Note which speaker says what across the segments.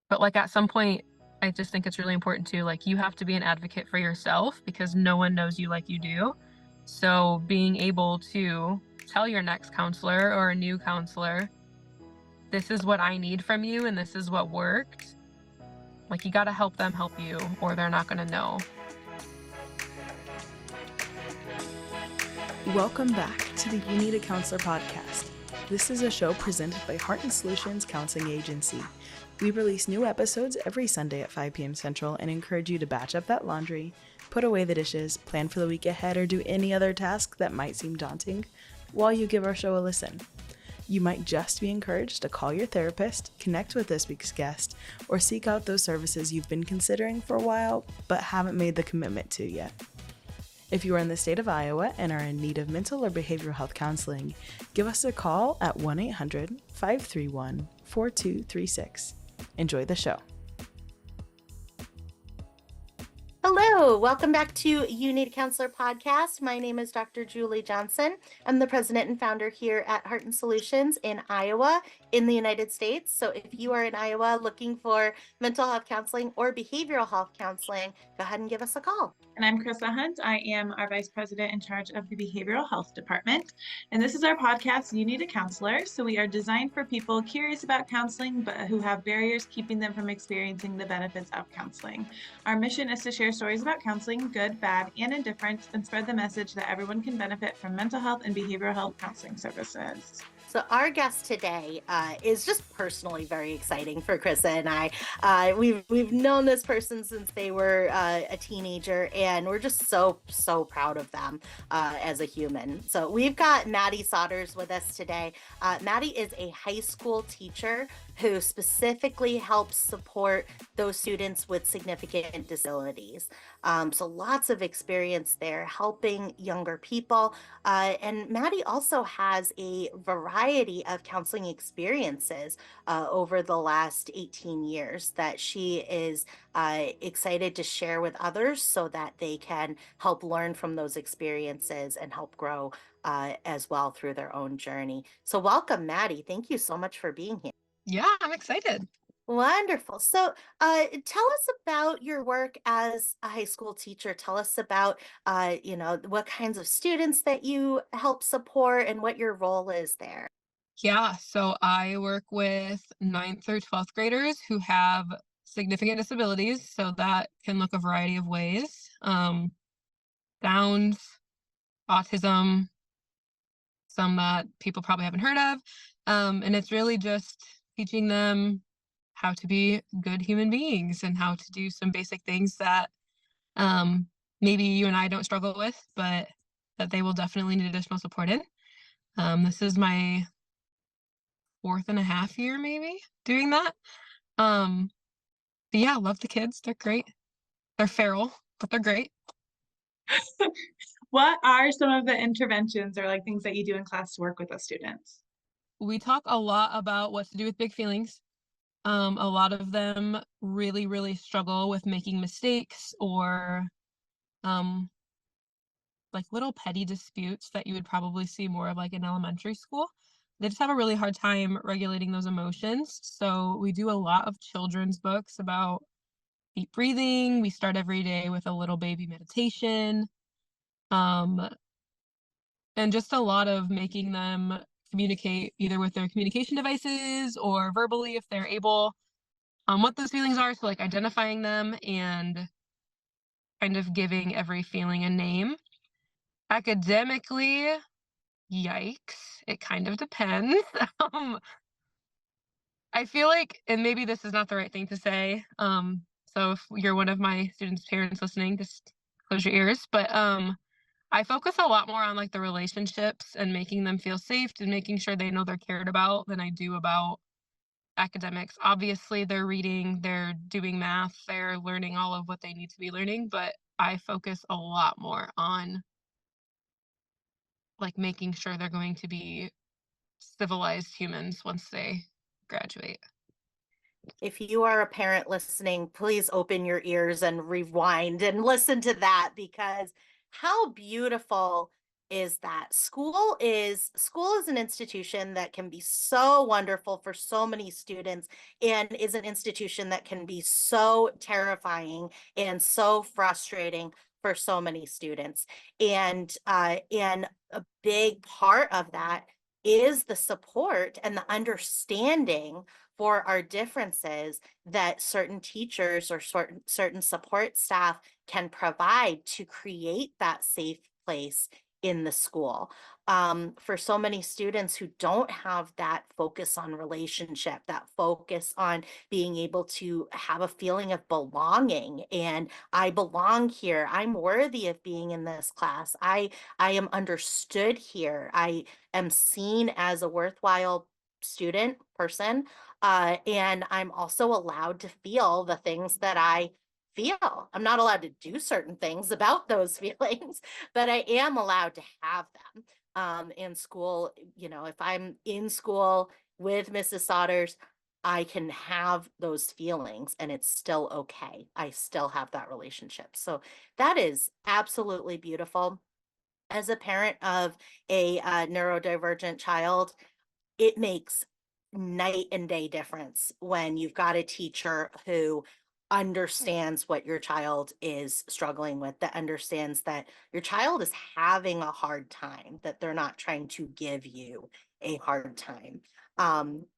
Speaker 1: But like at some point, I just think it's really important to like you have to be an advocate for yourself because no one knows you like you do. So being able to tell your next counselor or a new counselor, this is what I need from you and this is what worked. Like you got to help them help you or they're not going to know.
Speaker 2: Welcome back to the You Need a Counselor podcast. This is a show presented by Heart and Solutions Counseling Agency. We release new episodes every Sunday at 5 p.m. Central and encourage you to batch up that laundry, put away the dishes, plan for the week ahead, or do any other task that might seem daunting while you give our show a listen. You might just be encouraged to call your therapist, connect with this week's guest, or seek out those services you've been considering for a while but haven't made the commitment to yet. If you are in the state of Iowa and are in need of mental or behavioral health counseling, give us a call at 1-800-531-4236. Enjoy the show.
Speaker 3: Hello, welcome back to You Need a Counselor podcast. My name is Dr. Julie Johnson. I'm the president and founder here at Heart and Solutions in Iowa in the United States. So if you are in Iowa looking for mental health counseling or behavioral health counseling, go ahead and give us a call.
Speaker 4: And I'm Chrissa Hunt. I am our Vice President in charge of the Behavioral Health Department. And this is our podcast, You Need a Counselor. So we are designed for people curious about counseling, but who have barriers keeping them from experiencing the benefits of counseling. Our mission is to share stories about counseling, good, bad, and indifferent, and spread the message that everyone can benefit from mental health and behavioral health counseling services.
Speaker 3: So our guest today is just personally very exciting for Chrissa and I. We've known this person since they were a teenager, and we're just so proud of them as a human. So we've got Mady Sodders with us today. Mady is a high school teacher who specifically helps support those students with significant disabilities. So lots of experience there helping younger people. And Mady also has a variety of counseling experiences over the last 18 years that she is excited to share with others so that they can help learn from those experiences and help grow as well through their own journey. So welcome, Mady. Thank you so much for being here.
Speaker 1: Yeah, I'm excited.
Speaker 3: Wonderful. So tell us about your work as a high school teacher. Tell us about, what kinds of students that you help support and what your role is there.
Speaker 1: Yeah, so I work with 9th through 12th graders who have significant disabilities. So that can look a variety of ways. Downs, autism, some that people probably haven't heard of. And it's really just teaching them how to be good human beings and how to do some basic things that maybe you and I don't struggle with, but that they will definitely need additional support in. This is my 4.5 year maybe doing that. But yeah, love the kids. They're great. They're feral, but they're great.
Speaker 4: What are some of the interventions or like things that you do in class to work with the students?
Speaker 1: We talk a lot about what to do with big feelings. A lot of them really struggle with making mistakes or like little petty disputes that you would probably see more of like in elementary school. They just have a really hard time regulating those emotions. So we do a lot of children's books about deep breathing. We start every day with a little baby meditation. And just a lot of making them communicate either with their communication devices or verbally if they're able, what those feelings are. So like identifying them and kind of giving every feeling a name. Academically, yikes, it kind of depends. Um, I feel like, and maybe this is not the right thing to say, so if you're one of my students' parents listening, just close your ears, but I focus a lot more on like the relationships and making them feel safe and making sure they know they're cared about than I do about academics. Obviously, they're reading, they're doing math, they're learning all of what they need to be learning, but I focus a lot more on like making sure they're going to be civilized humans once they graduate.
Speaker 3: If you are a parent listening, please open your ears and rewind and listen to that, because how beautiful is that school is an institution that can be so wonderful for so many students, and is an institution that can be so terrifying and so frustrating for so many students. And a big part of that is the support and the understanding for our differences that certain teachers or certain support staff can provide to create that safe place in the school. For so many students who don't have that focus on relationship, that focus on being able to have a feeling of belonging, and I belong here, I'm worthy of being in this class, I am understood here, I am seen as a worthwhile student person, and I'm also allowed to feel the things that I feel. I'm not allowed to do certain things about those feelings, but I am allowed to have them. In school, if I'm in school with Mrs. Sodders, I can have those feelings and it's still okay. I still have that relationship. So that is absolutely beautiful. As a parent of a neurodivergent child, it makes night and day difference when you've got a teacher who understands what your child is struggling with, that understands that your child is having a hard time, that they're not trying to give you a hard time.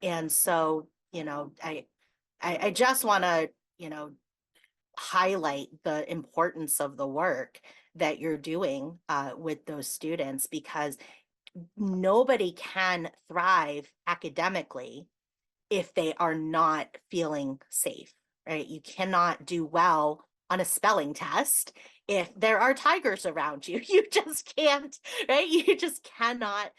Speaker 3: And so, I just want to, highlight the importance of the work that you're doing with those students, because nobody can thrive academically if they are not feeling safe, right? You cannot do well on a spelling test if there are tigers around you. You just can't, right? You just cannot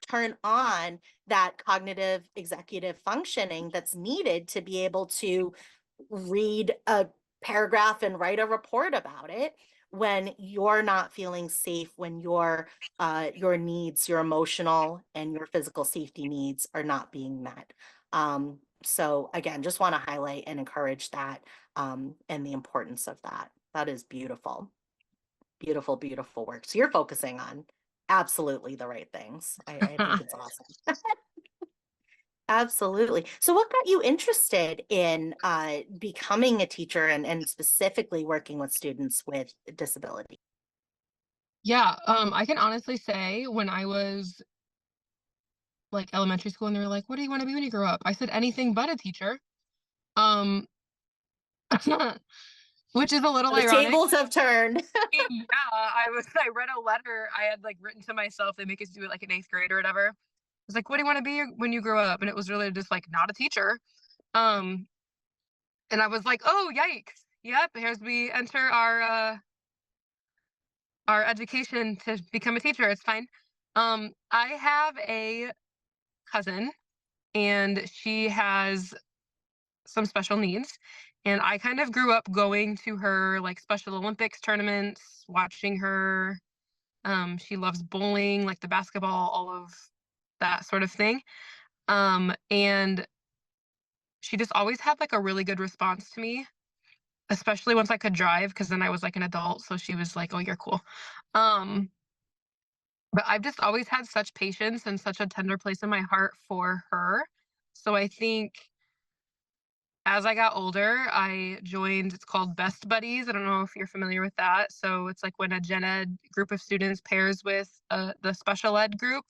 Speaker 3: turn on that cognitive executive functioning that's needed to be able to read a paragraph and write a report about it when you're not feeling safe, when your needs, your emotional and your physical safety needs are not being met. So again, just want to highlight and encourage that, and the importance of that. That is beautiful. Beautiful, beautiful work. So you're focusing on absolutely the right things. I think it's awesome. Absolutely. So what got you interested in becoming a teacher, and specifically working with students with disability?
Speaker 1: Yeah, I can honestly say when I was like elementary school and they were like, "What do you want to be when you grow up?" I said anything but a teacher. Um, which is a little
Speaker 3: The
Speaker 1: ironic.
Speaker 3: tables have turned.
Speaker 1: Yeah, I read a letter I had like written to myself. They make us do it like in eighth grade or whatever. It was like, "What do you want to be when you grow up?" And it was really just like not a teacher. Um, and I was like, "Oh, yikes! Yep, here's we enter our education to become a teacher. It's fine." I have a cousin, and she has some special needs. And I kind of grew up going to her like Special Olympics tournaments, watching her. She loves bowling, like the basketball, all of that sort of thing. And she just always had like a really good response to me, especially once I could drive, because then I was like an adult. So she was like, "Oh, you're cool." Um, but I've just always had such patience and such a tender place in my heart for her. So I think as I got older, I joined, it's called Best Buddies. I don't know if you're familiar with that. So it's like when a gen ed group of students pairs with the special ed group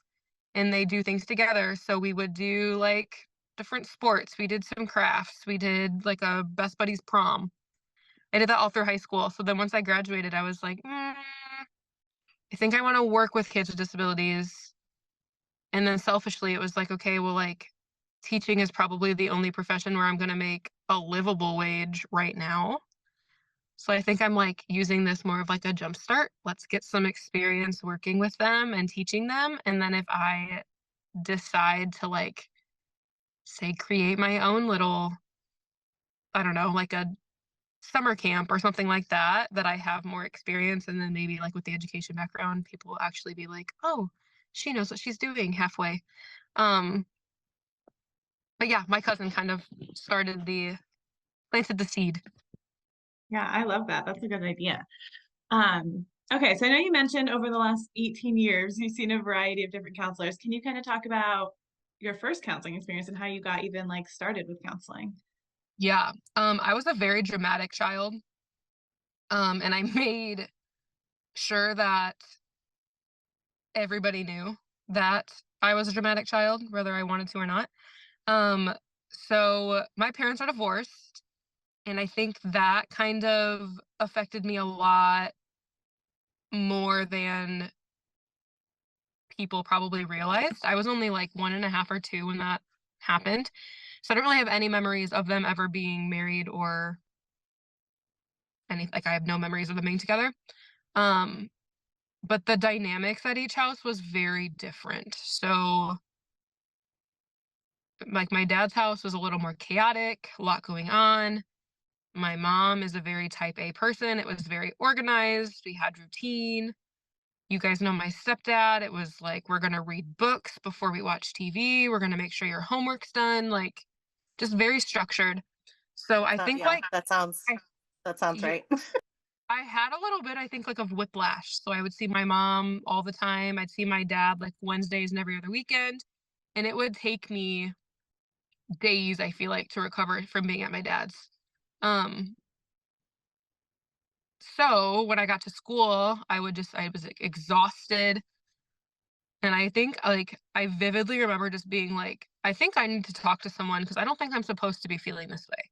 Speaker 1: and they do things together. So we would do like different sports. We did some crafts. We did like a Best Buddies prom. I did that all through high school. So then once I graduated, I was like, I think I want to work with kids with disabilities. And then selfishly, it was like, okay, well, like teaching is probably the only profession where I'm going to make a livable wage right now. So I think I'm like using this more of like a jump start. Let's get some experience working with them and teaching them. And then if I decide to like, say, create my own little, I don't know, like a summer camp or something like that, that I have more experience. And then maybe like with the education background, people will actually be like, "Oh, she knows what she's doing halfway." Um, but yeah, my cousin kind of planted the seed.
Speaker 4: Yeah, I love that. That's a good idea. Um, Okay, so I know you mentioned over the last 18 years, you've seen a variety of different counselors. Can you kind of talk about your first counseling experience and how you got even like started with counseling?
Speaker 1: Yeah. I was a very dramatic child. And I made sure that everybody knew that I was a dramatic child, whether I wanted to or not. Um, so my parents are divorced, and I think that kind of affected me a lot more than people probably realized. I was only like 1.5 or 2 when that happened. So I don't really have any memories of them ever being married or I have no memories of them being together. Um, but the dynamics at each house was very different. So like my dad's house was a little more chaotic, a lot going on. My mom is a very type A person. It was very organized. We had routine. You guys know my stepdad. It was like, we're going to read books before we watch TV. We're going to make sure your homework's done. Like, just very structured. So I
Speaker 3: So
Speaker 1: think
Speaker 3: yeah,
Speaker 1: like I,
Speaker 3: that sounds
Speaker 1: yeah,
Speaker 3: right.
Speaker 1: I had a little bit, I think, like of whiplash. So I would see my mom all the time. I'd see my dad like Wednesdays and every other weekend. And it would take me days, I feel like, to recover from being at my dad's. Um, so when I got to school, I was like, exhausted. And I think like I vividly remember just being like, I think I need to talk to someone because I don't think I'm supposed to be feeling this way.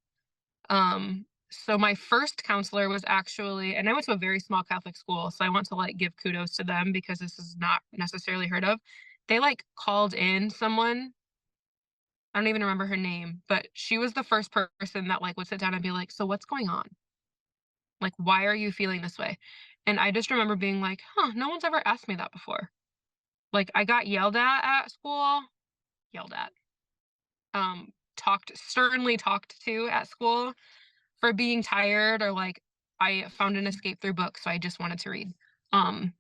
Speaker 1: So my first counselor was actually, and I went to a very small Catholic school, so I want to like give kudos to them because this is not necessarily heard of. They like called in someone, I don't even remember her name, but she was the first person that like would sit down and be like, "So what's going on? Like, why are you feeling this way?" And I just remember being like, "Huh, no one's ever asked me that before." Like I got yelled at school, yelled at, sternly talked to at school for being tired or like I found an escape through books, so I just wanted to read. Um,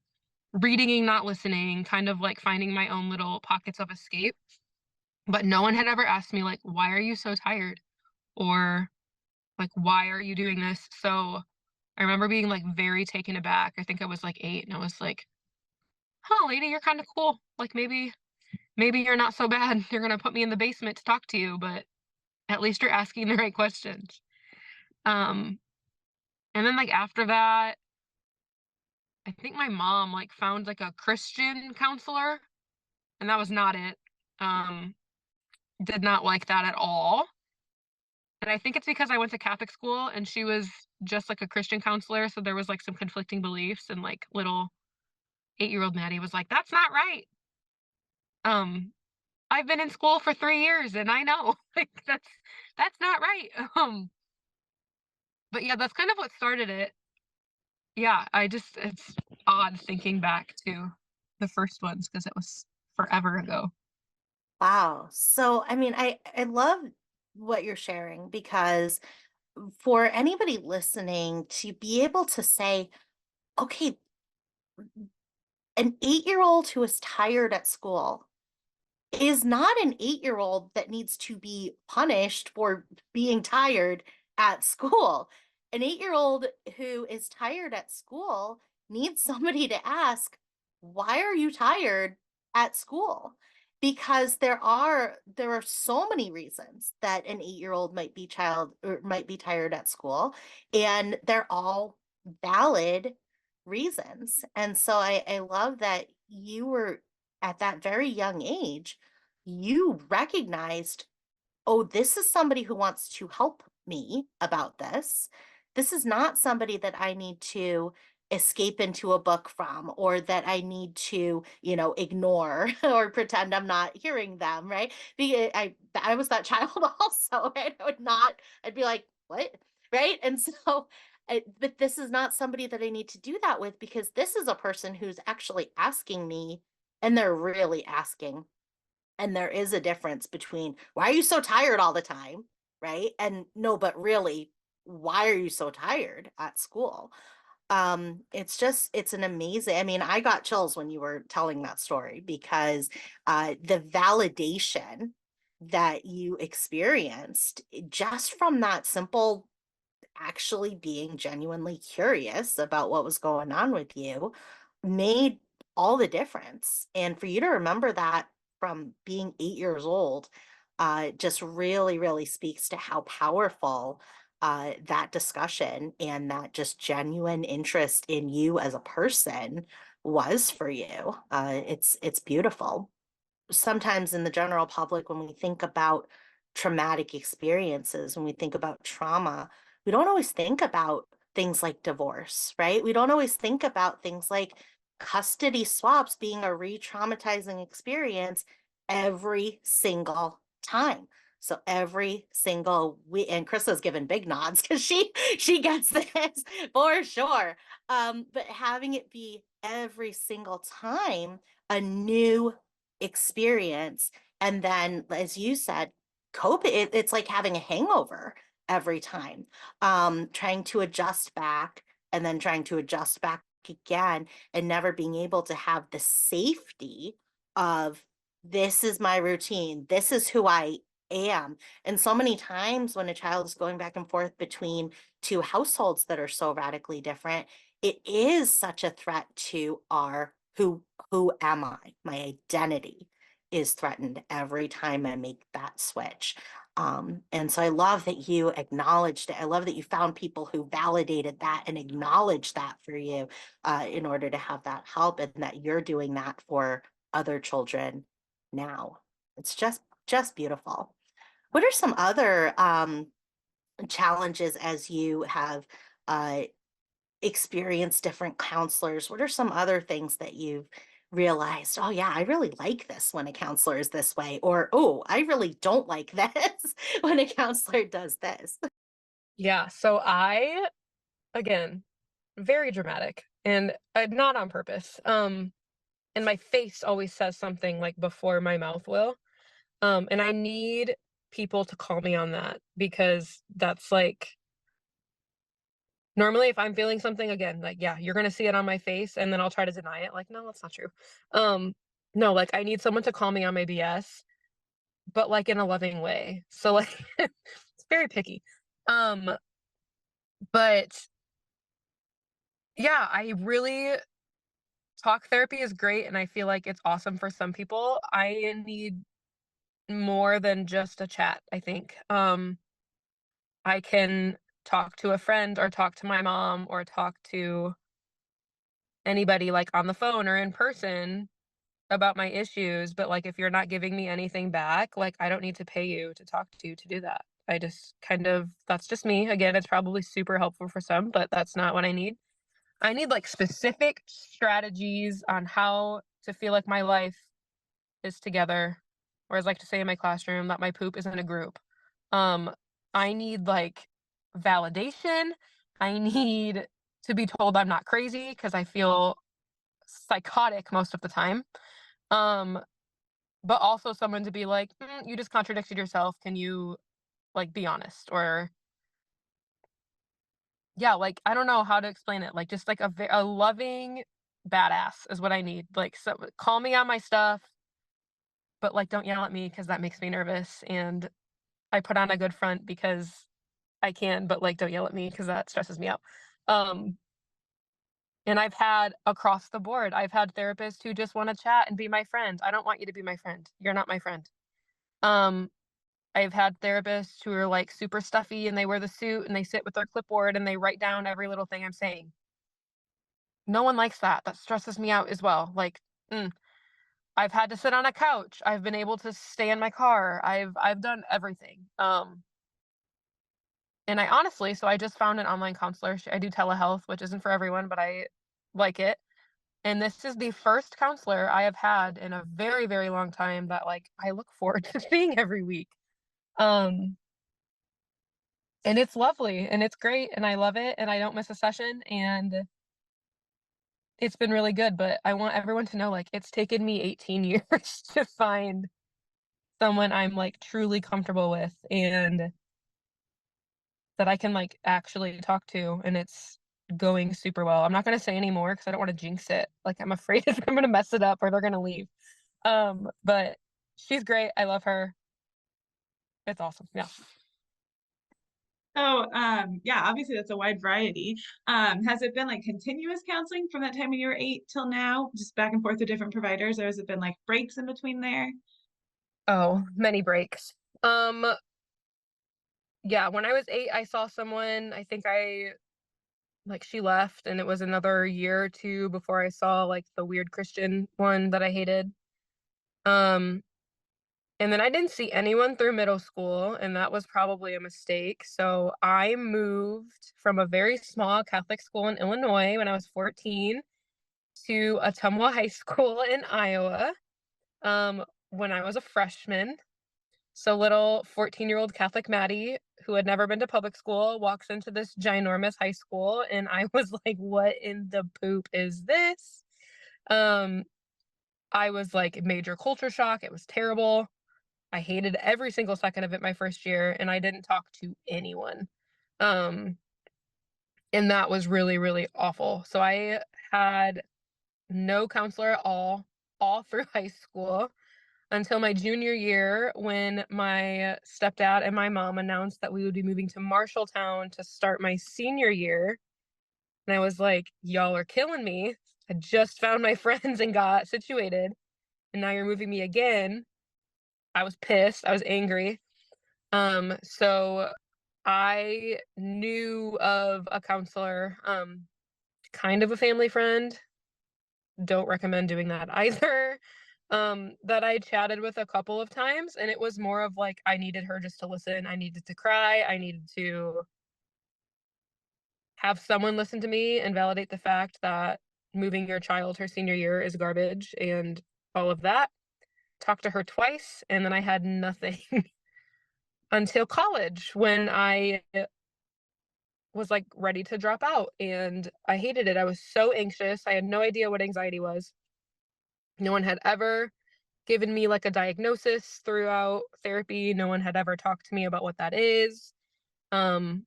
Speaker 1: Reading and not listening, kind of like finding my own little pockets of escape. But no one had ever asked me like, "Why are you so tired?" or like, "Why are you doing this?" So I remember being like very taken aback. I think I was like 8 and I was like, "Huh, lady, you're kind of cool. Like maybe you're not so bad. You're gonna put me in the basement to talk to you, but at least you're asking the right questions." Um, and then like after that, I think my mom like found like a Christian counselor, and that was not it. Um, did not like that at all. And I think it's because I went to Catholic school and she was just like a Christian counselor, so there was like some conflicting beliefs and like little 8-year-old Maddie was like, "That's not right." Um, I've been in school for 3 years and I know like that's not right. But yeah, that's kind of what started it. Yeah, it's odd thinking back to the first ones because it was forever ago.
Speaker 3: Wow. So, I mean, I love what you're sharing because for anybody listening to be able to say, okay, an 8-year-old who is tired at school is not an 8-year-old that needs to be punished for being tired at school. An 8-year-old who is tired at school needs somebody to ask, "Why are you tired at school?" Because there are so many reasons that an 8-year-old might be child or might be tired at school, and they're all valid reasons. And so I love that you were at that very young age, you recognized, oh, this is somebody who wants to help me about this. This is not somebody that I need to escape into a book from or that I need to, ignore or pretend I'm not hearing them, right? Because I was that child also, right? I'd be like, what? Right? And so but this is not somebody that I need to do that with because this is a person who's actually asking me and they're really asking. And there is a difference between why are you so tired all the time, right? And no, but really, why are you so tired at school? It's an amazing, I mean, I got chills when you were telling that story because the validation that you experienced just from that simple actually being genuinely curious about what was going on with you made all the difference. And for you to remember that from being 8 years old, just really, really speaks to how powerful that discussion and that just genuine interest in you as a person was for you. It's beautiful. Sometimes in the general public, when we think about traumatic experiences, when we think about trauma, we don't always think about things like divorce, right? We don't always think about things like custody swaps being a re-traumatizing experience every single time. So every single week, and Chris's given big nods because she gets this for sure. But having it be every single time a new experience, and then as you said, it's like having a hangover every time, trying to adjust back and then trying to adjust back again, and never being able to have the safety of, this is my routine, this is who I am. And so many times when a child is going back and forth between two households that are so radically different, it is such a threat to our who am I? My identity is threatened every time I make that switch. And so I love that you acknowledged it. I love that you found people who validated that and acknowledged that for you, in order to have that help, and that you're doing that for other children now. It's just beautiful. What are some other challenges as you have uh, experienced different counselors? What are some other things that you've realized, oh yeah, I really like this when a counselor is this way, or oh, I really don't like this when a counselor does this?
Speaker 1: Yeah, so again, very dramatic and not on purpose. And my face always says something like before my mouth will. And I need people to call me on that, because that's like, normally if I'm feeling something, again, like, yeah, you're gonna see it on my face and then I'll try to deny it. Like, no, that's not true. Um, no, like I need someone to call me on my BS, but like in a loving way. So like it's very picky. Um, but yeah, I really, talk therapy is great and I feel like it's awesome for some people. I need more than just a chat, I think. I can talk to a friend or talk to my mom or talk to anybody like on the phone or in person about my issues, but like if you're not giving me anything back, like I don't need to pay you to talk to you to do that. I just kind of, that's just me. Again, it's probably super helpful for some, but that's not what I need. I need like specific strategies on how to feel like my life is together, or as I like to say in my classroom, that my poop is in a group. Um, I need like validation. I need to be told I'm not crazy because I feel psychotic most of the time. Um, but also someone to be like, you just contradicted yourself. Can you like be honest? Or yeah, like I don't know how to explain it. Like just like a loving badass is what I need. Like, so call me on my stuff, but like don't yell at me because that makes me nervous. And I put on a good front because I can, but like don't yell at me because that stresses me out. Um, and I've had across the board, I've had therapists who just want to chat and be my friend. I don't want you to be my friend. You're not my friend. Um, I've had therapists who are like super stuffy and they wear the suit and they sit with their clipboard and they write down every little thing I'm saying. No one likes that. That stresses me out as well. Like, I've had to sit on a couch. I've been able to stay in my car. I've done everything. And I honestly, so I just found an online counselor. I do telehealth, which isn't for everyone, but I like it. And this is the first counselor I have had in a very, very long time that like I look forward to seeing every week. Um, and it's lovely and it's great and I love it and I don't miss a session and it's been really good. But I want everyone to know like it's taken me 18 years to find someone I'm like truly comfortable with and that I can like actually talk to, and it's going super well. I'm not gonna say any more because I don't want to jinx it. Like I'm afraid if I'm gonna mess it up or they're gonna leave. But she's great. I love her. It's awesome. Yeah.
Speaker 4: So, yeah, obviously that's a wide variety. Has it been like continuous counseling from that time when you were 8 till now, just back and forth with different providers, or has it been like breaks in between there?
Speaker 1: Oh, many breaks. Um, yeah, when I was 8, I saw someone, I think she left, and it was another year or 2 before I saw, like, the weird Christian one that I hated. Um, and then I didn't see anyone through middle school, and that was probably a mistake, so I moved from a very small Catholic school in Illinois when I was 14 to Ottumwa High School in Iowa, when I was a freshman. So little 14-year-old Catholic Maddie, who had never been to public school, walks into this ginormous high school, and I was like, "What in the poop is this?" Um, I was like major culture shock. It was terrible. I hated every single second of it my first year, and I didn't talk to anyone. Um, and that was really, really awful. So I had no counselor at all through high school until my junior year when my stepdad and my mom announced that we would be moving to Marshalltown to start my senior year. And I was like, "Y'all are killing me. I just found my friends and got situated, and now you're moving me again." I was pissed. I was angry. So I knew of a counselor, kind of a family friend. Don't recommend doing that either. That I chatted with a couple of times, and it was more of like I needed her just to listen. I needed to cry. I needed to have someone listen to me and validate the fact that moving your child her senior year is garbage and all of that. Talked to her twice, and then I had nothing until college when I was like ready to drop out, and I hated it. I was so anxious. I had no idea what anxiety was. No one had ever given me like a diagnosis throughout therapy. No one had ever talked to me about what that is. Um,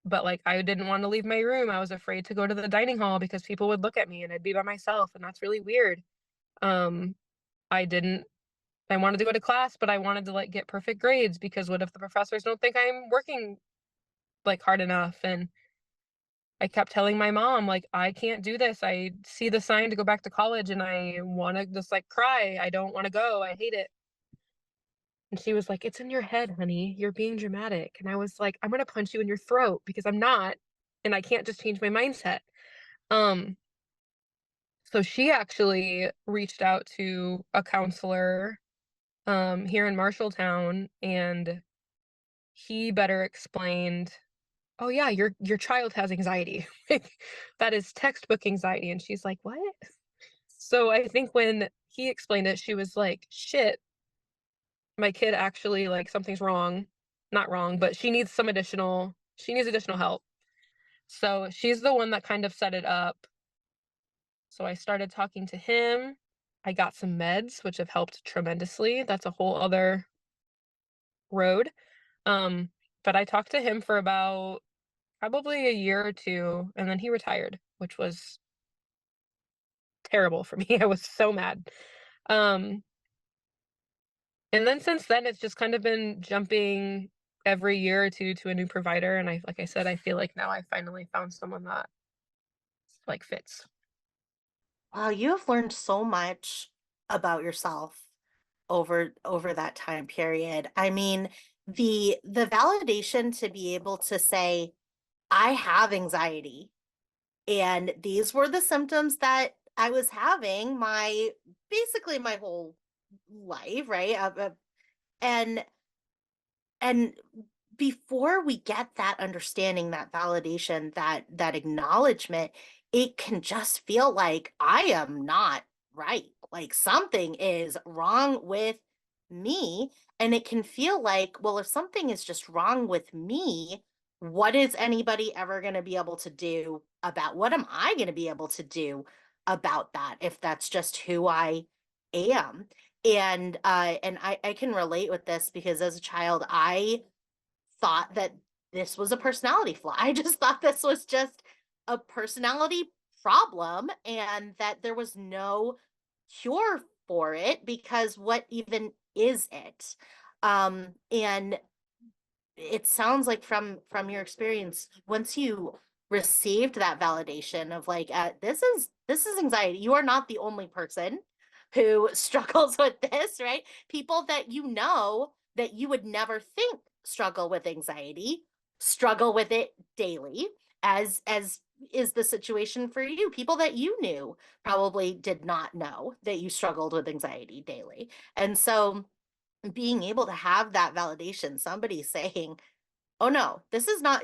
Speaker 1: but like I didn't want to leave my room. I was afraid to go to the dining hall because people would look at me and I'd be by myself, and that's really weird. Um, I didn't I wanted to go to class, but I wanted to like get perfect grades because what if the professors don't think I'm working like hard enough? And I kept telling my mom, like, I can't do this. I see the sign to go back to college and I want to just like cry. I don't want to go. I hate it. And she was like, "It's in your head, honey. You're being dramatic." And I was like, "I'm gonna punch you in your throat because I'm not, and I can't just change my mindset." Um, so she actually reached out to a counselor here in Marshalltown, and he better explained, "Oh yeah, your child has anxiety. Like, that is textbook anxiety." And she's like, "What?" So I think when he explained it, she was like, "Shit, my kid actually like something's wrong." Not wrong, but she needs additional help. So she's the one that kind of set it up. So I started talking to him. I got some meds, which have helped tremendously. That's a whole other road. Um, but I talked to him for about probably a year or 2, and then he retired, which was terrible for me. I was so mad. Um, and then since then, it's just kind of been jumping every year or 2 to a new provider, and like I said, I feel like now I finally found someone that, like, fits.
Speaker 3: Wow, you have learned so much about yourself over that time period. I mean, the validation to be able to say, I have anxiety, and these were the symptoms that I was having my basically my whole life, right? And and before we get that understanding, that validation, that acknowledgement, it can just feel like I am not right. Like something is wrong with me. And it can feel like, well, if something is just wrong with me, what is anybody ever going to be able to do about what am I going to be able to do about that if that's just who I am? And I can relate with this because as a child, I thought that this was a personality flaw. I just thought this was just a personality problem and that there was no cure for it because what even is it? And it sounds like from your experience, once you received that validation of like, this is anxiety. You are not the only person who struggles with this, right? People that you know that you would never think struggle with anxiety struggle with it daily, as is the situation for you. People that you knew probably did not know that you struggled with anxiety daily. And so being able to have that validation, somebody saying, "Oh no, this is not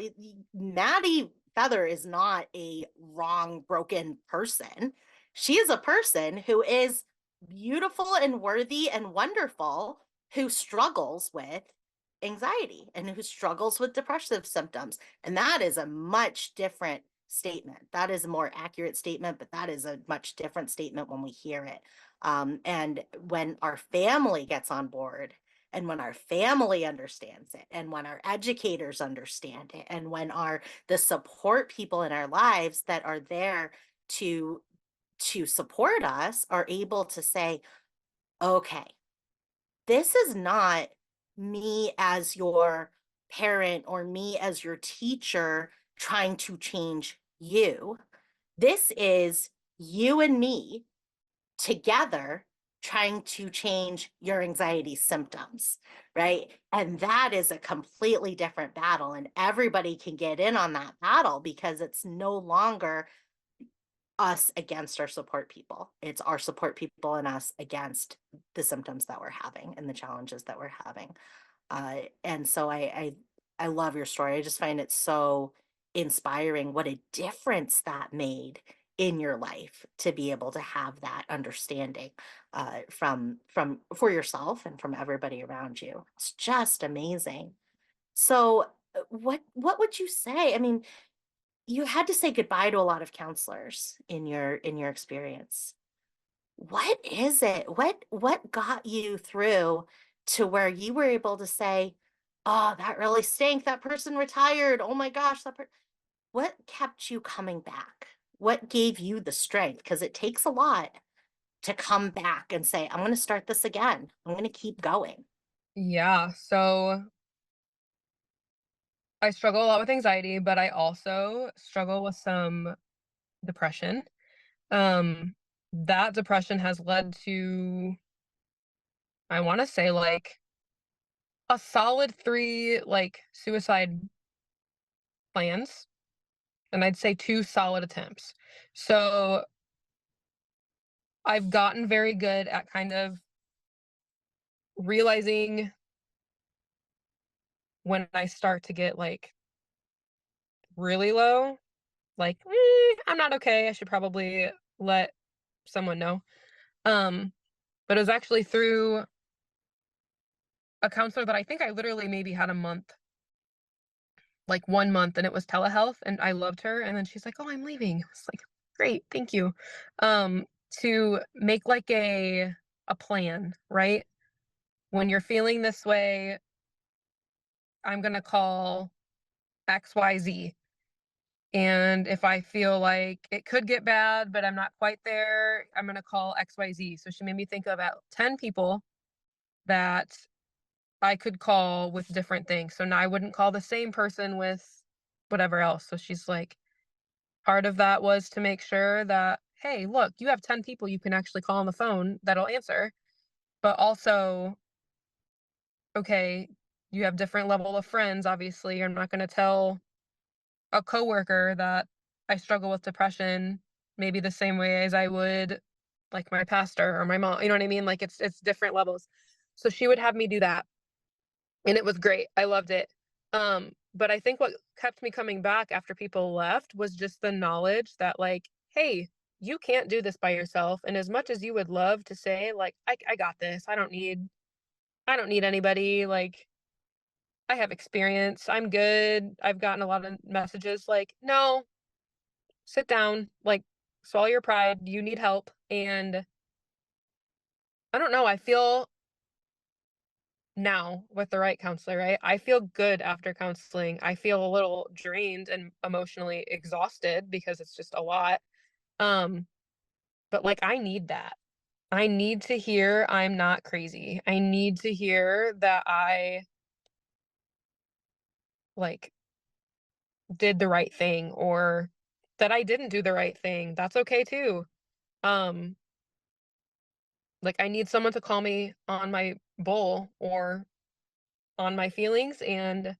Speaker 3: Maddie Feather is not a wrong, broken person. She is a person who is beautiful and worthy and wonderful, who struggles with anxiety and who struggles with depressive symptoms." And that is a much different statement. That is a more accurate statement, but that is a much different statement when we hear it. And when our family gets on board, and when our family understands it, and when our educators understand it, and when our the support people in our lives that are there to support us are able to say, okay, this is not me as your parent or me as your teacher trying to change you. This is you and me together trying to change your anxiety symptoms, right? And that is a completely different battle. And everybody can get in on that battle because it's no longer us against our support people. It's our support people and us against the symptoms that we're having and the challenges that we're having. And so I love your story. I just find it so inspiring what a difference that made in your life to be able to have that understanding from for yourself and from everybody around you. It's just amazing. So what would you say? I mean, you had to say goodbye to a lot of counselors in your experience. What is it? What got you through to where you were able to say, "Oh, that really stank. That person retired. Oh my gosh, what kept you coming back? What gave you the strength? Because it takes a lot to come back and say, I'm going to start this again. I'm going to keep going."
Speaker 1: Yeah, so I struggle a lot with anxiety, but I also struggle with some depression. Um, that depression has led to, I wanna say, like, a solid 3, like, suicide plans, and I'd say 2 solid attempts. So, I've gotten very good at kind of realizing when I start to get, like, really low, like, I'm not okay, I should probably let someone know." Um, but it was actually through a counselor that I think I literally maybe had a month, like 1 month, and it was telehealth, and I loved her, and then she's like, "Oh, I'm leaving." I was like, "Great, thank you." To make like a plan, right? When you're feeling this way, I'm gonna call XYZ. And if I feel like it could get bad, but I'm not quite there, I'm gonna call XYZ. So she made me think about 10 people that I could call with different things. So now I wouldn't call the same person with whatever else. So she's like, part of that was to make sure that, hey, look, you have 10 people you can actually call on the phone that'll answer. But also, okay, you have different level of friends, obviously. I'm not going to tell a coworker that I struggle with depression maybe the same way as I would like my pastor or my mom. You know what I mean? Like it's different levels. So she would have me do that. And it was great. I loved it. But I think what kept me coming back after people left was just the knowledge that like, hey, you can't do this by yourself. And as much as you would love to say, like, I got this, I don't need anybody, like I have experience, I'm good. I've gotten a lot of messages like, no, sit down, like swallow your pride, you need help. And I don't know, I feel now with the right counselor, right? I feel good after counseling. I feel a little drained and emotionally exhausted because it's just a lot. Um, but like I need that. I need to hear I'm not crazy. I need to hear that I like did the right thing or that I didn't do the right thing. That's okay too. Um, like I need someone to call me on my bull or on my feelings. And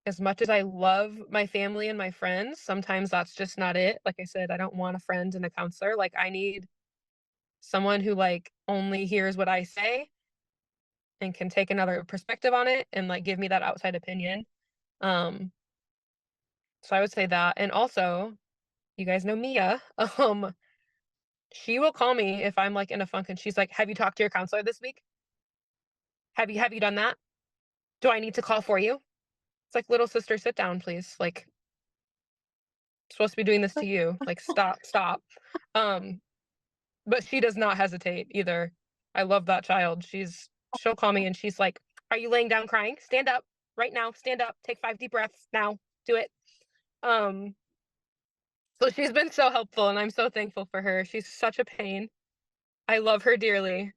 Speaker 1: as much as I love my family and my friends, sometimes that's just not it. Like I said, I don't want a friend and a counselor. Like I need someone who like only hears what I say and can take another perspective on it and like give me that outside opinion. Um, so I would say that. And also, you guys know Mia. She will call me if I'm like in a funk and she's like, "Have you talked to your counselor this week? Have you done that? Do I need to call for you?" It's like, "Little sister, sit down, please. Like, I'm supposed to be doing this to you. Like, stop, stop." Um, but she does not hesitate either. I love that child. She'll call me and she's like, "Are you laying down crying? Stand up right now. Stand up. Take 5 deep breaths now. Do it." Um, so she's been so helpful and I'm so thankful for her. She's such a pain. I love her dearly.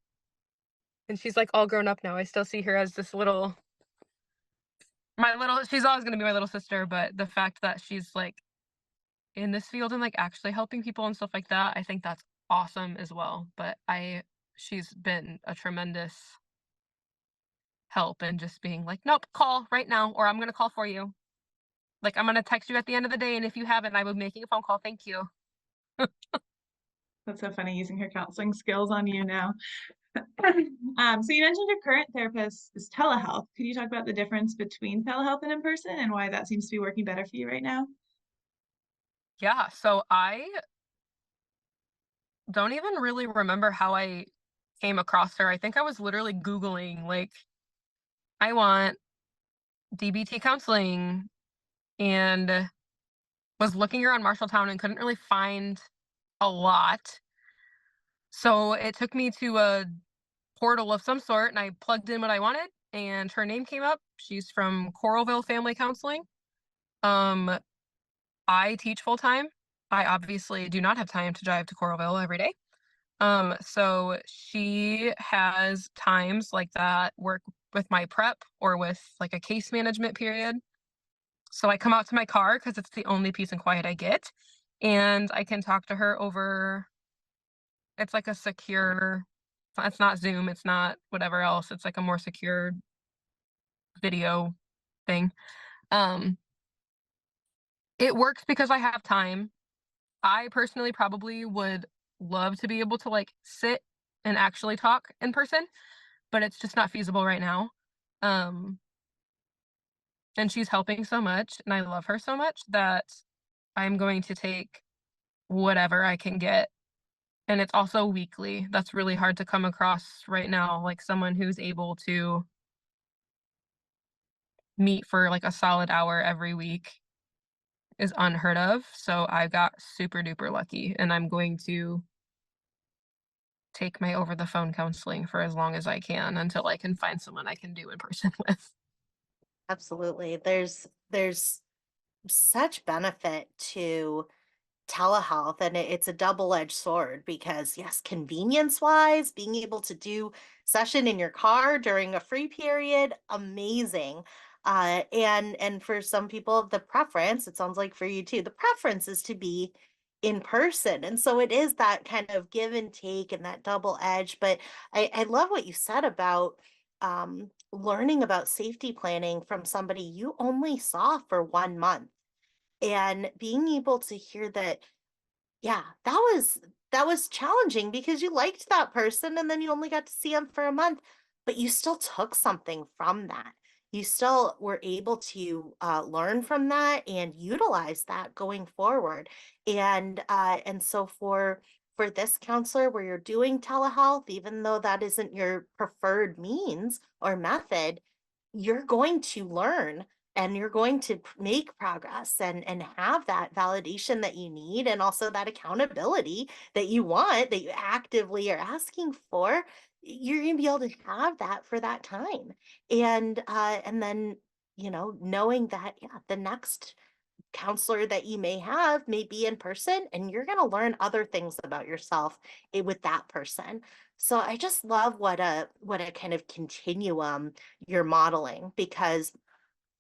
Speaker 1: And she's like all grown up now. I still see her as this little my little she's always going to be my little sister, but the fact that she's like in this field and like actually helping people and stuff like that, I think that's awesome as well. But I she's been a tremendous help and just being like, "Nope, call right now or I'm going to call for you. Like I'm going to text you at the end of the day and if you haven't, I will be making a phone call. Thank you."
Speaker 4: That's so funny using her counseling skills on you now. So you mentioned your current therapist is telehealth. Could you talk about the difference between telehealth and in person and why that seems to be working better for you right now?
Speaker 1: Yeah, so I don't even really remember how I came across her. I think I was literally Googling, like, I want DBT counseling and was looking around Marshalltown and couldn't really find a lot. So it took me to a portal of some sort and I plugged in what I wanted and her name came up. She's from Coralville Family Counseling. Um, I teach full time. I obviously do not have time to drive to Coralville every day. So she has times like that work with my prep or with like a case management period. So I come out to my car because it's the only peace and quiet I get. And I can talk to her over it's like a secure it's not Zoom, it's not whatever else. It's like a more secure video thing. Um, it works because I have time. I personally probably would love to be able to like sit and actually talk in person, but it's just not feasible right now. Um, and she's helping so much, and I love her so much that I'm going to take whatever I can get. And it's also weekly. That's really hard to come across right now, like someone who's able to meet for like a solid hour every week is unheard of. So I got super duper lucky, and I'm going to take my over the phone counseling for as long as I can until I can find someone I can do in person with.
Speaker 3: Absolutely. There's such benefit to telehealth, and it's a double-edged sword because yes, convenience wise, being able to do session in your car during a free period, amazing. And for some people the preference, it sounds like for you too, the preference is to be in person, and so it is that kind of give and take and that double edge. But I love what you said about learning about safety planning from somebody you only saw for 1 month and being able to hear that, yeah, that was challenging because you liked that person and then you only got to see them for a month, but you still took something from that. You still were able to learn from that and utilize that going forward. And so for this counselor where you're doing telehealth, even though that isn't your preferred means or method, you're going to learn and you're going to make progress and have that validation that you need and also that accountability that you want that you actively are asking for. You're going to be able to have that for that time. And then, you know, knowing that, yeah, the next counselor that you may have may be in person and you're going to learn other things about yourself with that person. So I just love what a kind of continuum you're modeling because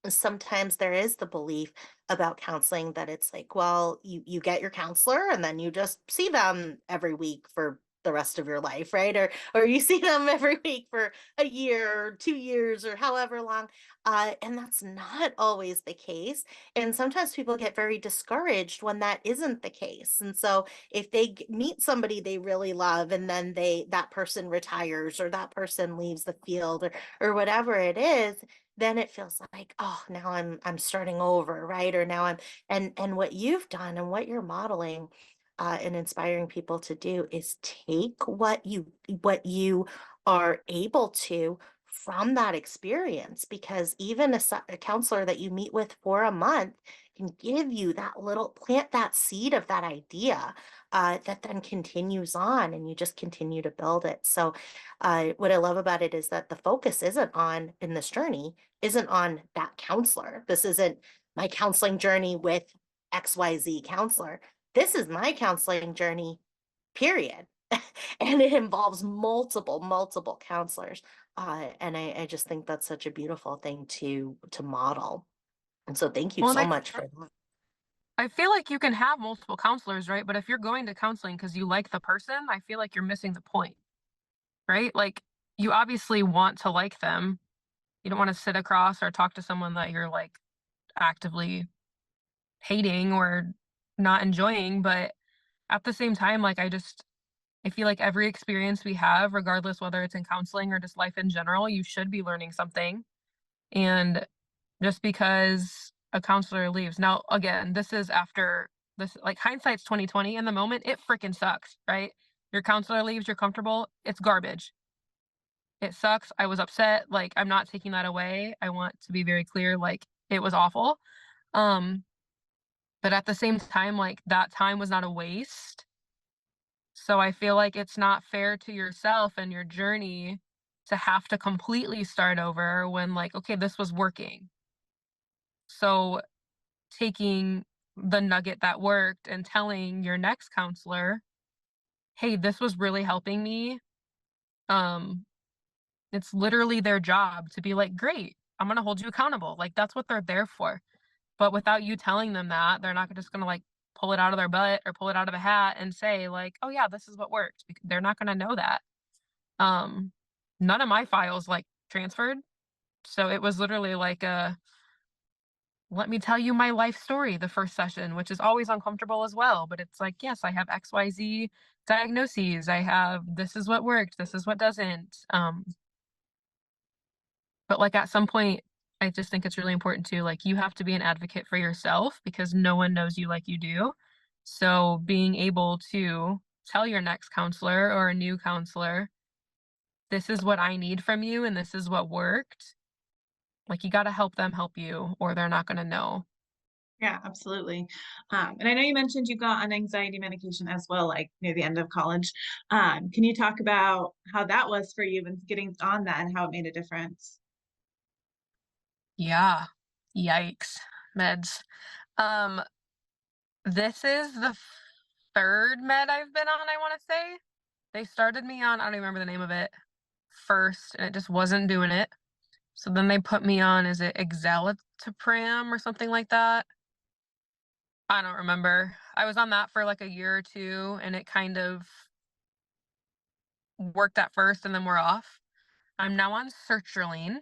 Speaker 3: sometimes there is the belief about counseling that it's like, well, you get your counselor and then you just see them every week for the rest of your life, right? Or you see them every week for a year or 2 years or however long. And that's not always the case. And sometimes people get very discouraged when that isn't the case. And so if they meet somebody they really love and then that person retires or that person leaves the field or whatever it is, then it feels like, oh, now I'm starting over, right? Or now I'm and what you've done and what you're modeling and inspiring people to do is take what you are able to from that experience, because even a counselor that you meet with for a month can give you that little plant that seed of that idea that then continues on and you just continue to build it. So what I love about it is that the focus isn't on in this journey isn't on that counselor. This isn't my counseling journey with XYZ counselor. This is my counseling journey, period. And it involves multiple counselors. And I just think that's such a beautiful thing to model. And so thank you
Speaker 1: Well,
Speaker 3: so
Speaker 1: like
Speaker 3: much for that.
Speaker 1: I feel like you can have multiple counselors, right? But if you're going to counseling because you like the person, I feel like you're missing the point, right? Like you obviously want to like them. You don't want to sit across or talk to someone that you're like actively hating or not enjoying. But at the same time, like I feel like every experience we have, regardless whether it's in counseling or just life in general, you should be learning something. And just because a counselor leaves. Now, again, this is after this, like hindsight's 2020. In the moment, it freaking sucks, right? Your counselor leaves, you're comfortable, it's garbage. It sucks. I was upset. Like, I'm not taking that away. I want to be very clear, like, it was awful. Um, but at the same time, like that time was not a waste. So I feel like it's not fair to yourself and your journey to have to completely start over when like, okay, this was working. So taking the nugget that worked and telling your next counselor, "Hey, this was really helping me." Um, it's literally their job to be like, "Great, I'm gonna hold you accountable." Like that's what they're there for. But without you telling them that, they're not just gonna like pull it out of their butt or pull it out of a hat and say like, "Oh yeah, this is what worked." They're not gonna know that. Um, none of my files like transferred, so it was literally like a let me tell you my life story the first session, which is always uncomfortable as well. But it's like, yes, I have XYZ diagnoses. I have this is what worked, this is what doesn't. But like at some point, I just think it's really important to like you have to be an advocate for yourself because no one knows you like you do. So being able to tell your next counselor or a new counselor, this is what I need from you and this is what worked. Like you got to help them help you or they're not going to know.
Speaker 4: Yeah, absolutely. And I know you mentioned you got on anxiety medication as well, like near the end of college. Can you talk about how that was for you and getting on that and how it made a difference?
Speaker 1: Yeah. Yikes. Meds. Um, this is the third med I've been on, I want to say. They started me on, I don't even remember the name of it first, and it just wasn't doing it. So then they put me on, is it exalotopram or something like that? I don't remember. I was on that for like a year or two, and it kind of worked at first, and then we're off. I'm now on sertraline,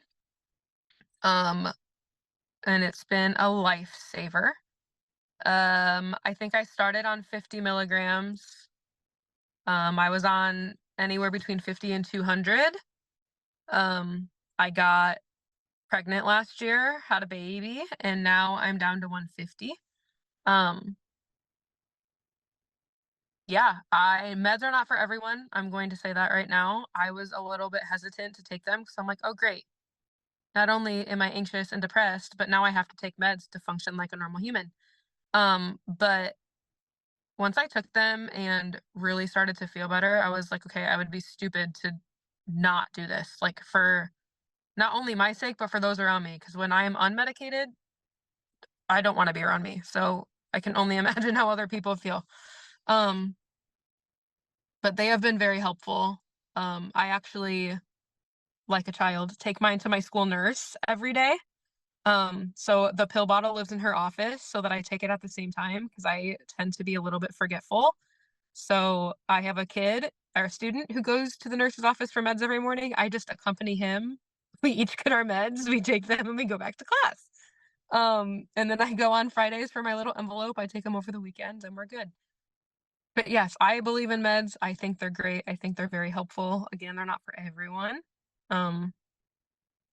Speaker 1: um, and it's been a lifesaver. I think I started on 50 milligrams. I was on anywhere between 50 and 200. I got pregnant last year, had a baby, and now I'm down to 150. Um, yeah, I meds are not for everyone. I'm going to say that right now. I was a little bit hesitant to take them because I'm like, oh great. Not only am I anxious and depressed, but now I have to take meds to function like a normal human. But once I took them and really started to feel better, I was like, okay, I would be stupid to not do this. Like for not only my sake, but for those around me. Because when I am unmedicated, I don't want to be around me. So I can only imagine how other people feel. Um, but they have been very helpful. I actually, like a child, take mine to my school nurse every day. So the pill bottle lives in her office so that I take it at the same time because I tend to be a little bit forgetful. So I have a kid or a student who goes to the nurse's office for meds every morning. I just accompany him. We each get our meds, we take them, and we go back to class. And then I go on Fridays for my little envelope. I take them over the weekend and we're good. But yes, I believe in meds. I think they're great. I think they're very helpful. Again, they're not for everyone. Um,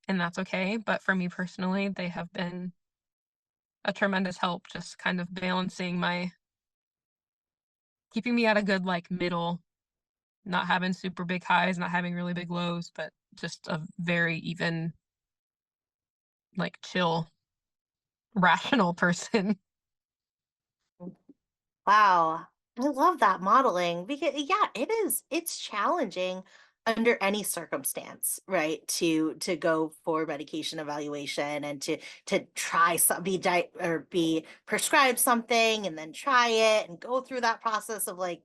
Speaker 1: and that's okay. But for me personally, they have been a tremendous help, just kind of balancing my keeping me at a good like middle, not having super big highs, not having really big lows, but just a very even, like chill, rational person.
Speaker 3: Wow. I love that modeling because yeah, it's challenging under any circumstance, right? To go for medication evaluation and to try some or be prescribed something and then try it and go through that process of like,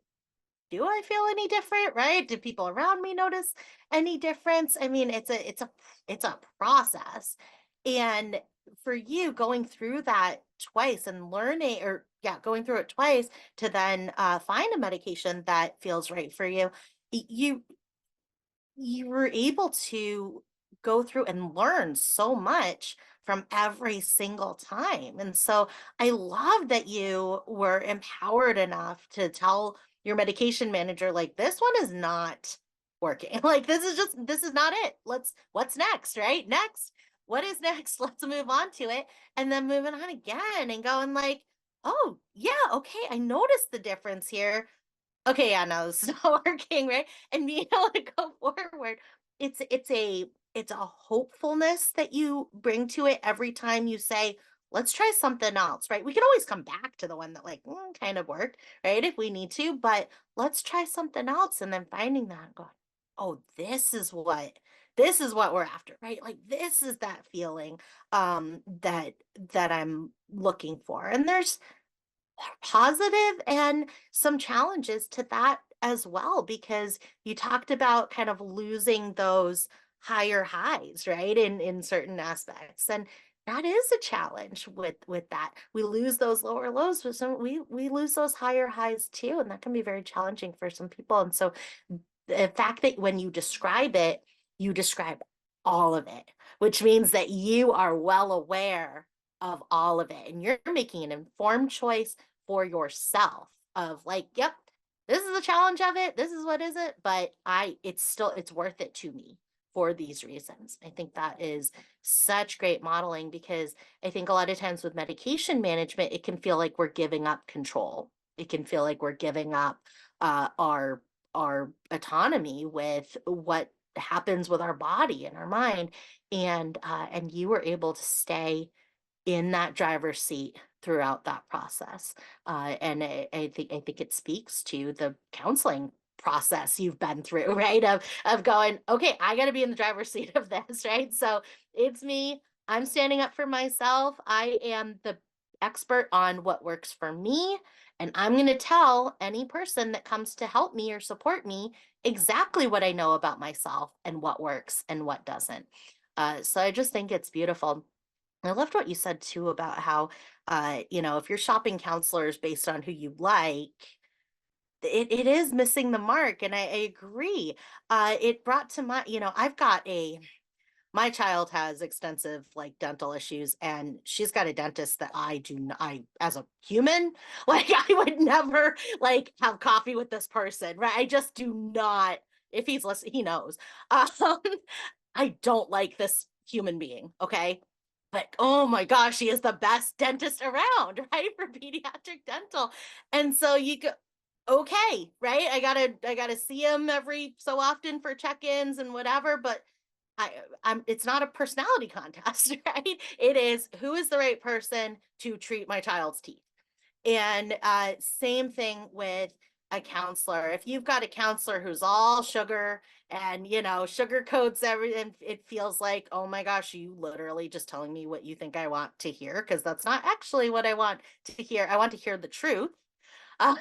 Speaker 3: do I feel any different, right? Do people around me notice any difference? I mean, it's a process. And for you going through that twice and learning or yeah, going through it twice to then find a medication that feels right for you, you were able to go through and learn so much from every single time. And so I love that you were empowered enough to tell your medication manager, like, this one is not working. Like, this is not it. What's next, right? Next. What is next? Let's move on to it. And then moving on again and going, like, oh, yeah, okay, I noticed the difference here. Okay, yeah, no, this is not working, right? And being able to go forward, it's a hopefulness that you bring to it every time you say, let's try something else, right? We can always come back to the one that like kind of worked, right? If we need to, but let's try something else and then finding that and going, oh, this is what we're after, right? Like this is that feeling that I'm looking for. And there's positive and some challenges to that as well because you talked about kind of losing those higher highs, right, in certain aspects, and that is a challenge with that. We lose those lower lows, but some we lose those higher highs too, and that can be very challenging for some people. And so the fact that when you describe it, you describe all of it, which means that you are well aware of all of it and you're making an informed choice for yourself of like, yep, this is the challenge of it. This is what is it, but it's worth it to me for these reasons. I think that is such great modeling because I think a lot of times with medication management, it can feel like we're giving up control. It can feel like we're giving up our autonomy with what happens with our body and our mind. And you were able to stay in that driver's seat throughout that process. And I think it speaks to the counseling process you've been through, right? Of going, okay, I got to be in the driver's seat of this, right? So it's me. I'm standing up for myself. I am the expert on what works for me. And I'm going to tell any person that comes to help me or support me exactly what I know about myself and what works and what doesn't. So I just think it's beautiful. I loved what you said too about how, if you're shopping counselors based on who you like, it is missing the mark. And I agree. It brought to my, my child has extensive like dental issues and she's got a dentist that I do not, as a human, like I would never like have coffee with this person, right? I just do not, if he's listening, he knows. Um, I don't like this human being, okay? But oh my gosh, he is the best dentist around, right? For pediatric dental. And so you go, okay, right? I gotta see him every so often for check-ins and whatever, but I'm it's not a personality contest, right? It is who is the right person to treat my child's teeth. And same thing with a counselor. If you've got a counselor who's all sugar and, sugar coats everything, it feels like, oh my gosh, you literally just telling me what you think I want to hear, because that's not actually what I want to hear. I want to hear the truth. uh,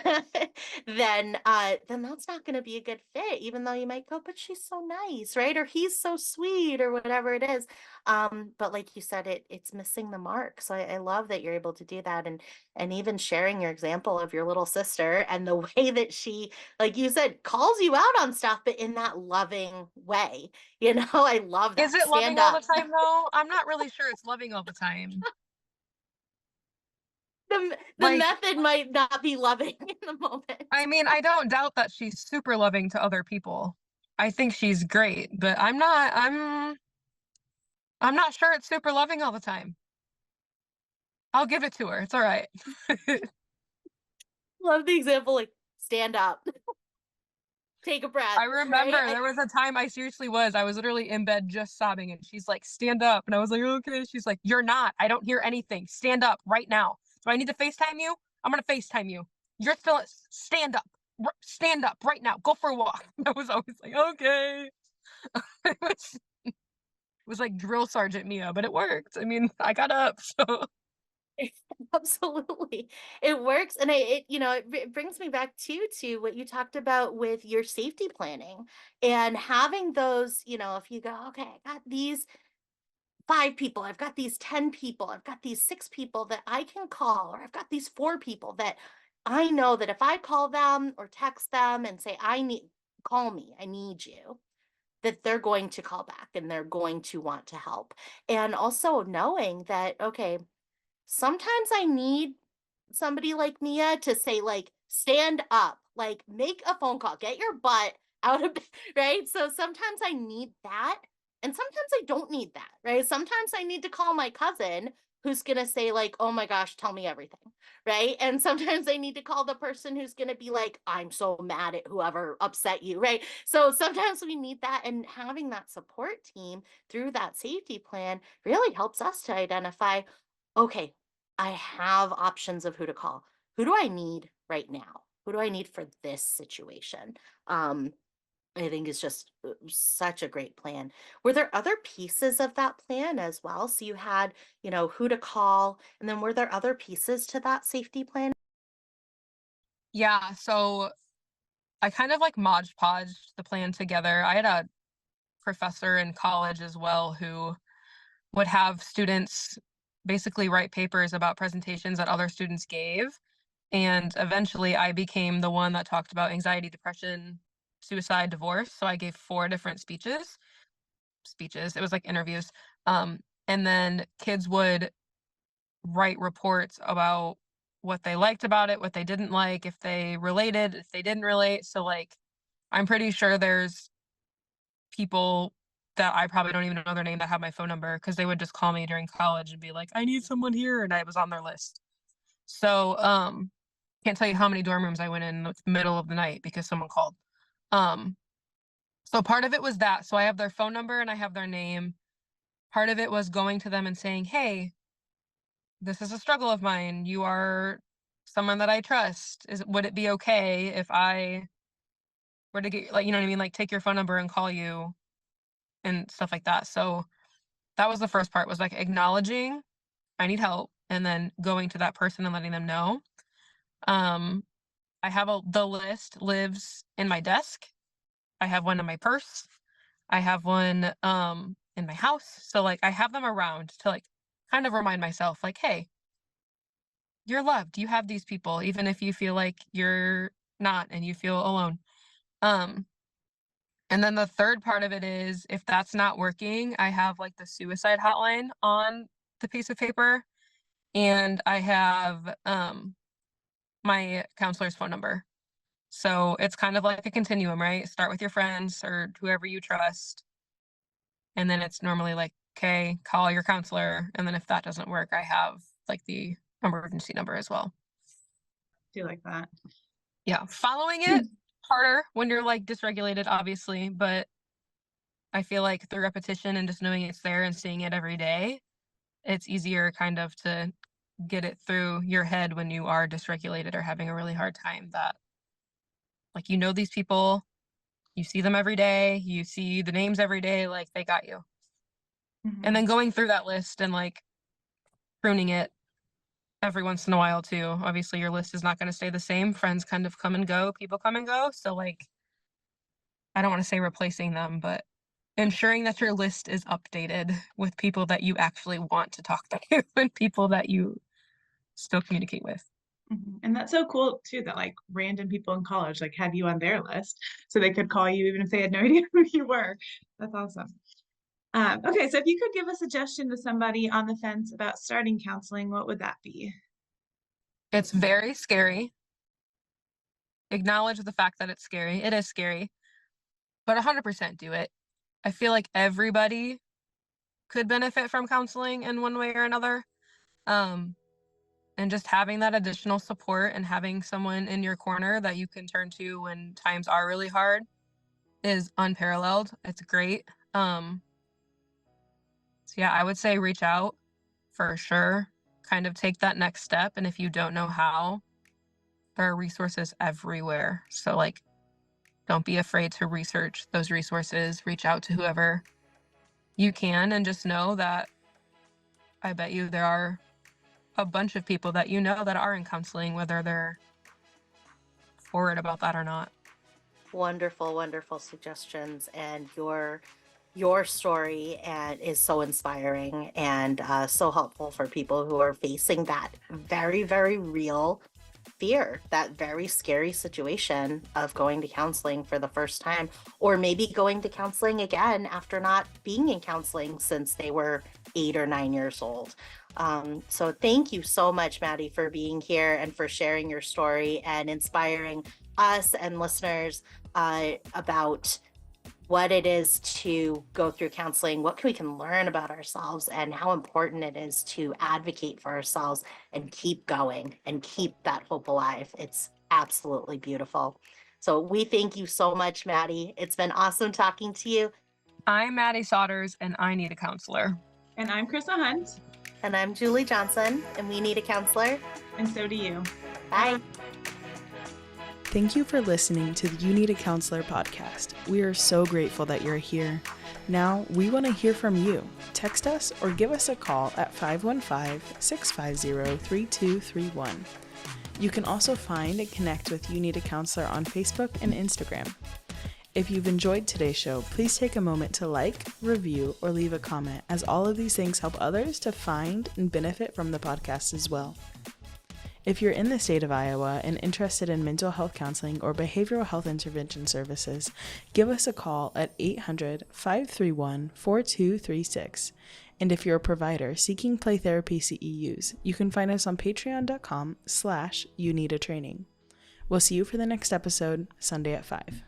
Speaker 3: then that's not going to be a good fit, even though you might go, but she's so nice, right? Or he's so sweet, or whatever it is. But like you said, it's missing the mark. So I love that you're able to do that, and even sharing your example of your little sister and the way that she, like you said, calls you out on stuff, but in that loving way. I love
Speaker 1: Is
Speaker 3: that.
Speaker 1: it loving
Speaker 3: Stand
Speaker 1: all the
Speaker 3: up.
Speaker 1: time though? I'm not really sure it's loving all the time.
Speaker 3: The
Speaker 1: Like,
Speaker 3: method might not be loving in the moment.
Speaker 1: I mean, I don't doubt that she's super loving to other people. I think she's great, but I'm not sure it's super loving all the time. I'll give it to her. It's all right.
Speaker 3: Love the example, like stand up, take a breath,
Speaker 1: I
Speaker 3: right?
Speaker 1: remember there was a time I was literally in bed just sobbing, and she's like, stand up. And I was like, okay. She's like, you're not. I don't hear anything. Stand up right now. Do I need to FaceTime you? I'm going to FaceTime you. You're still, stand up. Stand up right now. Go for a walk. I was always like, okay. It was like drill sergeant Mia, but it worked. I mean, I got up. So
Speaker 3: Absolutely. It works. And it brings me back to what you talked about with your safety planning and having those, if you go, okay, I got these 5 people, I've got these 10 people, I've got these 6 people that I can call, or I've got these 4 people that I know that if I call them or text them and say, call me, I need you, that they're going to call back and they're going to want to help. And also knowing that, okay, sometimes I need somebody like Mia to say, like, stand up, like, make a phone call, get your butt out of bed, right? So sometimes I need that. And sometimes I don't need that, right? Sometimes I need to call my cousin who's going to say, like, oh my gosh, tell me everything, right? And sometimes I need to call the person who's going to be like, I'm so mad at whoever upset you, right? So sometimes we need that. And having that support team through that safety plan really helps us to identify, okay, I have options of who to call. Who do I need right now? Who do I need for this situation? I think it's just such a great plan. Were there other pieces of that plan as well? So you had, who to call, and then were there other pieces to that safety plan?
Speaker 1: yeah, so I kind of like Mod Podged the plan together. I had a professor in college as well who would have students basically write papers about presentations that other students gave. And eventually I became the one that talked about anxiety, depression, suicide, divorce. So I gave 4 different speeches. It was like interviews. And then kids would write reports about what they liked about it, what they didn't like, if they related, if they didn't relate. So like I'm pretty sure there's people that I probably don't even know their name that have my phone number because they would just call me during college and be like, I need someone here, and I was on their list. So can't tell you how many dorm rooms I went in the middle of the night because someone called. Um so part of it was that. So I have their phone number and I have their name. Part of it was going to them and saying, hey, this is a struggle of mine. You are someone that I trust. Would it be okay if I were to get, like, you know what I mean? Like take your phone number and call you and stuff like that. So that was the first part, was like acknowledging I need help and then going to that person and letting them know. Um, I have the list lives in my desk. I have one in my purse. I have one in my house. So like I have them around to like kind of remind myself like, hey, you're loved. You have these people, even if you feel like you're not and you feel alone. Um, and then the third part of it is if that's not working, I have like the suicide hotline on the piece of paper, and I have my counselor's phone number. So it's kind of like a continuum, right? Start with your friends or whoever you trust. And then it's normally like, okay, call your counselor. And then if that doesn't work, I have like the emergency number as well.
Speaker 4: Do like that.
Speaker 1: Yeah. Following it harder when you're like dysregulated, obviously, but I feel like through repetition and just knowing it's there and seeing it every day, it's easier kind of to get it through your head when you are dysregulated or having a really hard time, that like these people, you see them every day, you see the names every day, like they got you. And
Speaker 4: Mhm.
Speaker 1: then going through that list and like pruning it every once in a while too. Obviously, your list is not going to stay the same. Friends kind of come and go, people come and go. So, like, I don't want to say replacing them, but ensuring that your list is updated with people that you actually want to talk to and people that you still communicate with.
Speaker 4: And that's so cool too, that like random people in college like had you on their list so they could call you even if they had no idea who you were. That's awesome. Okay, so if you could give a suggestion to somebody on the fence about starting counseling, what would that be?
Speaker 1: It's very scary. Acknowledge the fact that it's scary. It is scary, but 100% do it. I feel like everybody could benefit from counseling in one way or another. Um, and just having that additional support and having someone in your corner that you can turn to when times are really hard is unparalleled. It's great. So yeah, I would say reach out for sure. Kind of take that next step. And if you don't know how, there are resources everywhere. So like, don't be afraid to research those resources, reach out to whoever you can, and just know that I bet you there are a bunch of people that you know that are in counseling, whether they're forward about that or not.
Speaker 3: Wonderful, wonderful suggestions, and your story and is so inspiring and so helpful for people who are facing that very, very real fear, that very scary situation of going to counseling for the first time, or maybe going to counseling again after not being in counseling since they were 8 or 9 years old. So thank you so much, Mady, for being here and for sharing your story and inspiring us and listeners about what it is to go through counseling, what we can learn about ourselves, and how important it is to advocate for ourselves and keep going and keep that hope alive. It's absolutely beautiful. So we thank you so much, Mady. It's been awesome talking to you.
Speaker 1: I'm Mady Sodders, and I need a counselor.
Speaker 4: And I'm Chrissa Hunt.
Speaker 3: And I'm Julie Johnson, and we need a counselor.
Speaker 4: And so do you.
Speaker 3: Bye.
Speaker 2: Thank you for listening to the You Need a Counselor podcast. We are so grateful that you're here. Now, we want to hear from you. Text us or give us a call at 515-650-3231. You can also find and connect with You Need a Counselor on Facebook and Instagram. If you've enjoyed today's show, please take a moment to like, review, or leave a comment, as all of these things help others to find and benefit from the podcast as well. If you're in the state of Iowa and interested in mental health counseling or behavioral health intervention services, give us a call at 800-531-4236. And if you're a provider seeking play therapy CEUs, you can find us on patreon.com/youneedatraining. We'll see you for the next episode, Sunday at 5.